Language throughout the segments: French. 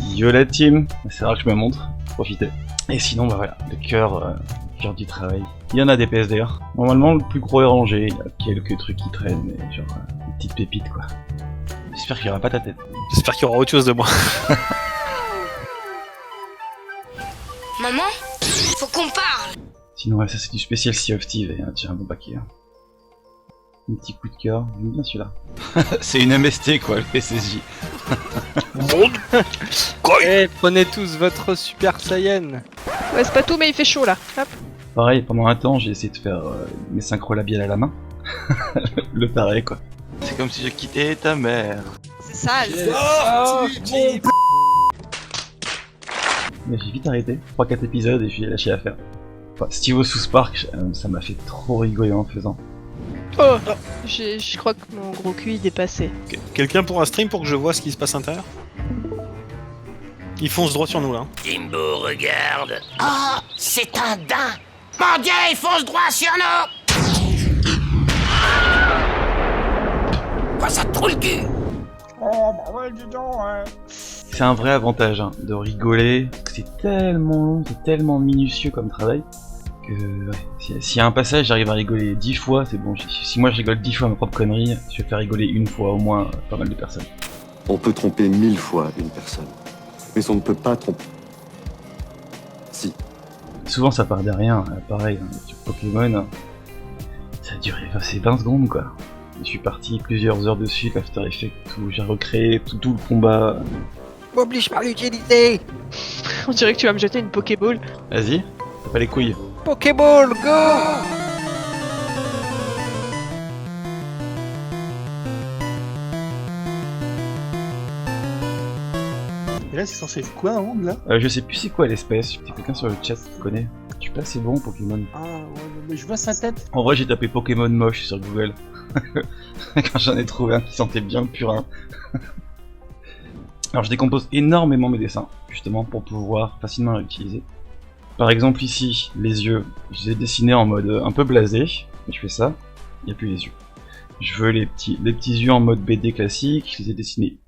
Yo la team, c'est rare que je me montre, profitez. Et sinon bah voilà, le cœur du travail. Il y en a des PS d'ailleurs. Normalement le plus gros est rangé, il y a quelques trucs qui traînent, mais genre des petites pépites quoi. J'espère qu'il y aura pas ta tête. J'espère qu'il y aura autre chose de moi. Maman, faut qu'on parle. Sinon ouais, ça c'est du spécial Sea of Thieves et tiens un bon paquet. Un petit coup de cœur, j'aime bien celui-là. C'est une MST quoi, le SSJ. Eh, prenez tous votre Super Saiyan. Ouais, c'est pas tout, mais il fait chaud là. Hop. Pareil, pendant un temps j'ai essayé de faire mes synchro labiales à la main. Le pareil quoi. C'est comme si je quittais ta mère. C'est sale. Mais j'ai vite arrêté, 3-4 épisodes et je suis lâché à faire. Enfin, Steve sous Spark, ça m'a fait trop rigoler en faisant. Oh, je crois que mon gros cul est dépassé. Quelqu'un pour un stream pour que je vois ce qui se passe à l'intérieur? Il fonce droit sur nous là. Timbo, regarde. Oh, c'est un daim. Mon Dieu, il fonce droit sur nous. Quoi, ça te trouve le cul? Oh bah ouais, dis donc, ouais. C'est un vrai avantage hein, de rigoler, parce que c'est tellement long, c'est tellement minutieux comme travail, que ouais, s'il y a un passage, j'arrive à rigoler 10 fois, c'est bon. Si moi je rigole 10 fois à ma propre connerie, je vais faire rigoler une fois au moins pas mal de personnes. On peut tromper 1000 fois une personne, mais on ne peut pas tromper. Si. Souvent ça part de rien, pareil, hein, sur Pokémon, ça a duré, enfin, c'est 20 secondes quoi. Je suis parti plusieurs heures dessus, l'After Effects, tout, j'ai recréé tout le combat. M'oblige pas à l'utiliser. On dirait que tu vas me jeter une Pokéball. Vas-y, t'as pas les couilles. Pokéball, go. Et là, c'est censé être quoi, hein, là? Je sais plus c'est quoi l'espèce, c'est quelqu'un sur le chat qui connaît. Je suis pas assez bon Pokémon. Ah ouais, mais je vois sa tête. En vrai j'ai tapé Pokémon moche sur Google. Quand j'en ai trouvé un qui sentait bien le purin. Alors je décompose énormément mes dessins, justement pour pouvoir facilement les utiliser. Par exemple ici, les yeux, je les ai dessinés en mode un peu blasé. Je fais ça, il n'y a plus les yeux. Je veux les petits yeux en mode BD classique, je les ai dessinés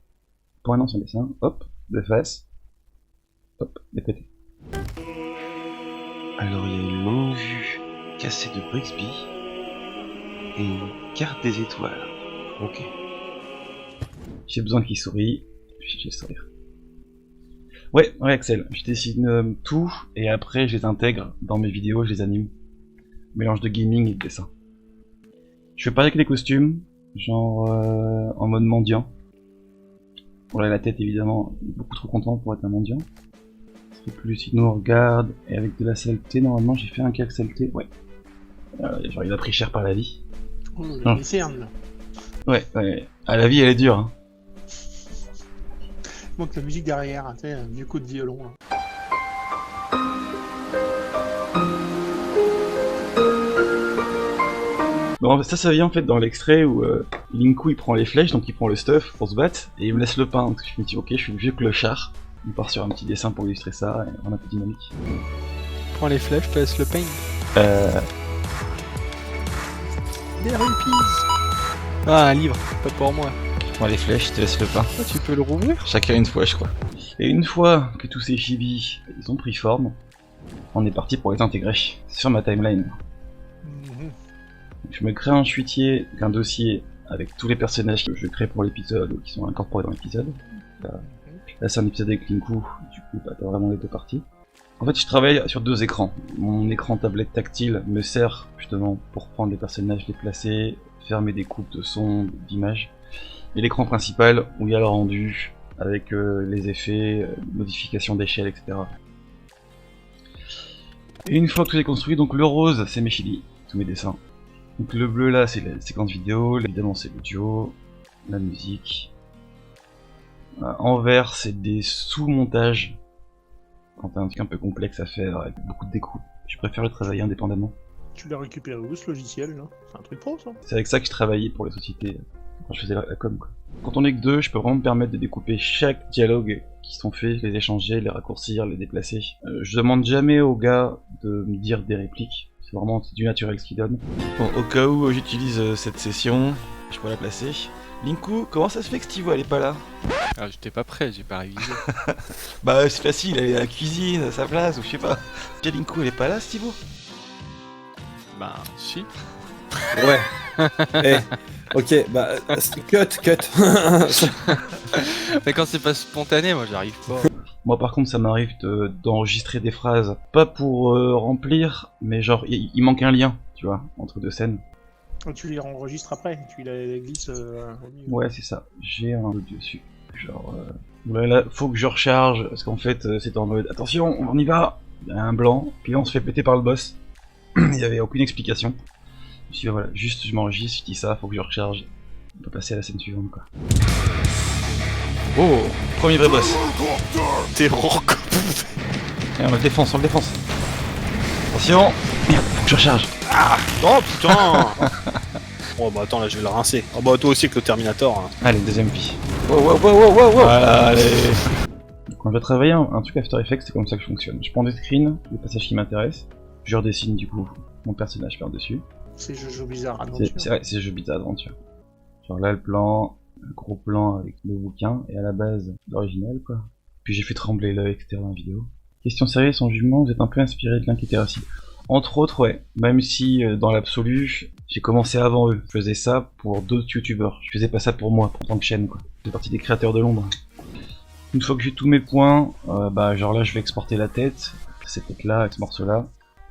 pour un ancien dessin, hop, de face, hop, de côté. Alors il y a une longue vue cassée de Brixby et une carte des étoiles. Ok. J'ai besoin qu'il sourie, puis je vais sourire. Ouais, Axel, je dessine tout et après je les intègre dans mes vidéos, je les anime. Mélange de gaming et de dessin. Je fais pareil avec les costumes, genre en mode mendiant. Pour la tête évidemment, beaucoup trop content pour être un mendiant. C'est plus sinon on regarde, et avec de la saleté, normalement j'ai fait un cas de saleté, ouais. Genre il a pris cher par la vie. Oh, les cernes, là. Ouais. Ah, la vie elle est dure hein. Il manque la musique derrière, hein, tu sais, un vieux coup de violon, là. Bon, ça vient en fait dans l'extrait où Linku il prend les flèches, donc il prend le stuff pour se battre, et il me laisse le pain, donc je me dis ok, je suis le vieux clochard. Il part sur un petit dessin pour illustrer ça, et on a un peu de dynamique. Prends les flèches, te laisse le pain. Des rupees. Ah, un livre, pas pour moi. Je prends les flèches, je te laisse le pain. Ah, tu peux le rouvrir? Chacun une fois je crois. Et une fois que tous ces chibis, ils ont pris forme, on est parti pour les intégrer sur ma timeline. Je me crée un chuitier, un dossier avec tous les personnages que je crée pour l'épisode ou qui sont incorporés dans l'épisode. Là c'est un épisode avec Linku, du coup bah, t'as vraiment les deux parties. En fait je travaille sur deux écrans. Mon écran tablette tactile me sert justement pour prendre les personnages, les placer, faire mes découpes de sons, d'images. Et l'écran principal où il y a le rendu avec les effets, modification d'échelle, etc. Et une fois que tout est construit, donc le rose c'est mes chili, tous mes dessins. Donc le bleu là c'est la séquence vidéo, évidemment c'est l'audio, la musique. En vert c'est des sous-montages, quand t'as un truc un peu complexe à faire avec beaucoup de découpes. Je préfère le travailler indépendamment. Tu l'as récupéré où ce logiciel là? C'est un truc pro ça? C'est avec ça que je travaillais pour les sociétés quand je faisais la com quoi. Quand on est que deux, je peux vraiment me permettre de découper chaque dialogue qui sont faits, les échanger, les raccourcir, les déplacer. Je demande jamais aux gars de me dire des répliques. C'est vraiment du naturel ce qu'ils donnent. Bon, au cas où j'utilise cette session, je peux la placer. Linku, comment ça se fait que Steve elle est pas là? Ah, j'étais pas prêt, j'ai pas révisé. Bah c'est facile, elle est à la cuisine, à sa place, ou je sais pas. Tiens, Linku elle est pas là, Steve? Bah, si. Ouais. Eh, ok, bah, cut. Mais quand c'est pas spontané, moi j'arrive pas. Moi par contre ça m'arrive d'enregistrer des phrases, pas pour remplir, mais genre il manque un lien, tu vois, entre deux scènes. Tu les enregistres après, tu les glisses au milieu. Ouais c'est ça, j'ai un audio dessus. Genre, là, faut que je recharge, parce qu'en fait c'était en mode, attention, on y va, il y a un blanc, puis là on se fait péter par le boss. Il y avait aucune explication. Je me suis dit voilà, juste je m'enregistre, je dis ça, faut que je recharge. On peut passer à la scène suivante quoi. Oh, premier vrai boss. T'es rock. Et on le défonce, Attention. Merde, faut que je recharge. Ah. Oh putain. Oh bah attends, là je vais le rincer. Oh bah toi aussi avec le Terminator. Hein. Allez, deuxième vie. Wow. Voilà, allez. Quand je vais travailler un truc After Effects, c'est comme ça que je fonctionne. Je prends des screens, des passages qui m'intéressent, je redessine du coup mon personnage par-dessus. C'est Jojo Bizarre Adventure. C'est vrai, c'est jeu Bizarre Adventure. Genre là, le plan, le gros plan avec le bouquin, et à la base, l'original quoi. Puis j'ai fait trembler l'œil, etc. dans la vidéo. Question sérieuse, son jugement, vous êtes un peu inspiré de Link et Terracid. Entre autres, ouais. Même si, dans l'absolu, j'ai commencé avant eux. Je faisais ça pour d'autres youtubeurs. Je faisais pas ça pour moi, en tant que chaîne quoi. Je fais partie des créateurs de l'ombre. Une fois que j'ai tous mes points, bah genre là je vais exporter la tête, cette tête là, avec ce morceau là,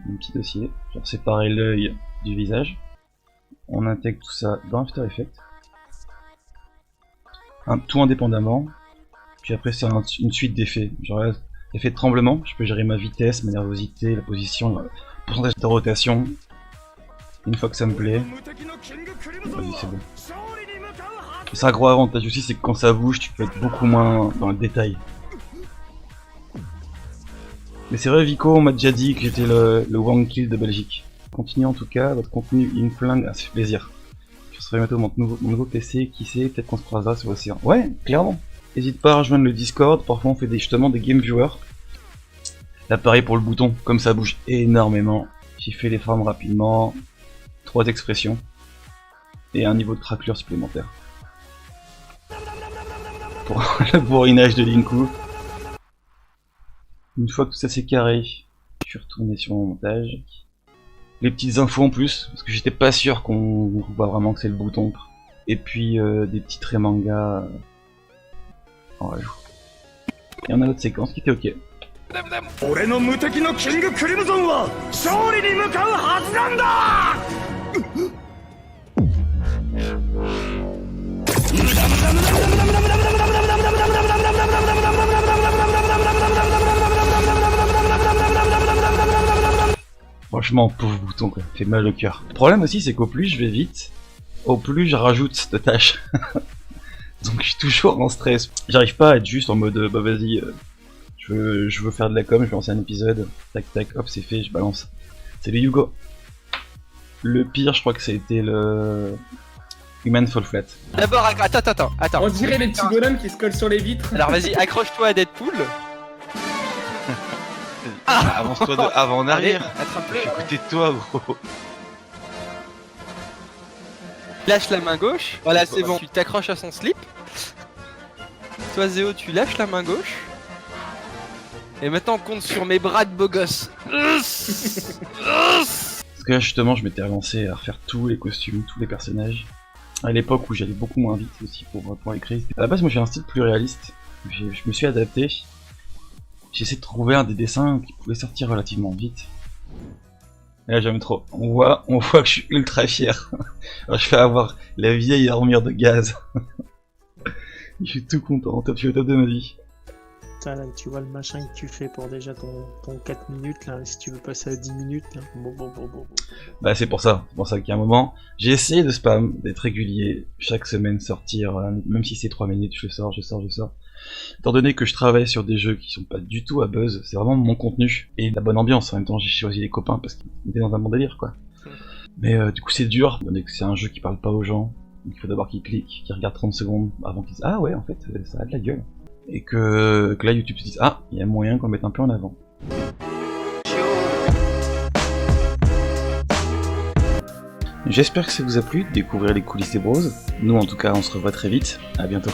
un petit dossier, genre séparer l'œil du visage. On intègre tout ça dans After Effects. Tout indépendamment. Puis après c'est une suite d'effets. Genre là, effet de tremblement, je peux gérer ma vitesse, ma nervosité, la position, le pourcentage de rotation. Une fois que ça me plaît, vas-y c'est bon. C'est un gros avantage aussi, c'est que quand ça bouge, tu peux être beaucoup moins dans le détail. Mais c'est vrai, Vico, on m'a déjà dit que j'étais le One Kill de Belgique. Continuez en tout cas, votre contenu il me flingue, ça fait plaisir. Je serai bientôt mon nouveau PC, qui sait, peut-être qu'on se croisera sur l'océan. Ouais, clairement. N'hésite pas à rejoindre le Discord, parfois on fait justement des game viewers. Là pareil pour le bouton, comme ça bouge énormément. J'ai fait les frames rapidement, 3 expressions, et un niveau de tracklure supplémentaire. Pour le bourrinage de Linku. Une fois que tout ça c'est carré, je suis retourné sur mon montage. Les petites infos en plus, parce que j'étais pas sûr qu'on voit vraiment que c'est le bouton. Et puis des petits traits manga en rajout. Et on a l'autre séquence qui était ok. Franchement, pauvre bouton quoi, fait mal au cœur. Le problème aussi c'est qu'au plus je vais vite, au plus je rajoute de tâches. Donc je suis toujours en stress. J'arrive pas à être juste en mode bah vas-y, je veux faire de la com, je vais lancer un épisode, tac tac, hop c'est fait, je balance. C'est le Hugo. Le pire je crois que ça a été le Human Fall Flat. D'abord, attends. On dirait les petits bonhommes qui se collent sur les vitres. Alors vas-y, accroche-toi à Deadpool. Avance-toi de avant en arrière. Allez, attrape-le. Je suis à côté de toi gros. Lâche la main gauche. Voilà, c'est bon. Tu t'accroches à son slip. Toi, Zéo, tu lâches la main gauche. Et maintenant, on compte sur mes bras de beau gosse. Parce que là justement je m'étais avancé à refaire tous les costumes, tous les personnages. À l'époque où j'allais beaucoup moins vite aussi pour écrire. À la base moi j'ai un style plus réaliste. Je me suis adapté. J'ai essayé de trouver un des dessins qui pouvait sortir relativement vite. Et là j'aime trop. On voit que je suis ultra fier. Alors, je fais avoir la vieille armure de gaz. Je suis tout content, je suis au top de ma vie. Putain, là, tu vois le machin que tu fais pour déjà ton 4 minutes là, si tu veux passer à 10 minutes là. Bon. Bah c'est pour ça qu'il y a un moment, j'ai essayé de spam, d'être régulier, chaque semaine sortir, même si c'est 3 minutes, je sors. Étant donné que je travaille sur des jeux qui sont pas du tout à buzz, c'est vraiment mon contenu, et la bonne ambiance, en même temps j'ai choisi les copains parce qu'ils étaient dans un bon délire quoi. Mais du coup c'est dur, étant donné que c'est un jeu qui parle pas aux gens, donc il faut d'abord qu'ils cliquent, qu'ils regardent 30 secondes avant qu'ils disent ah ouais en fait ça a de la gueule. Et que là YouTube se dise ah il y a moyen qu'on le mette un peu en avant. J'espère que ça vous a plu de découvrir les coulisses des Bros. Nous en tout cas on se revoit très vite, à bientôt.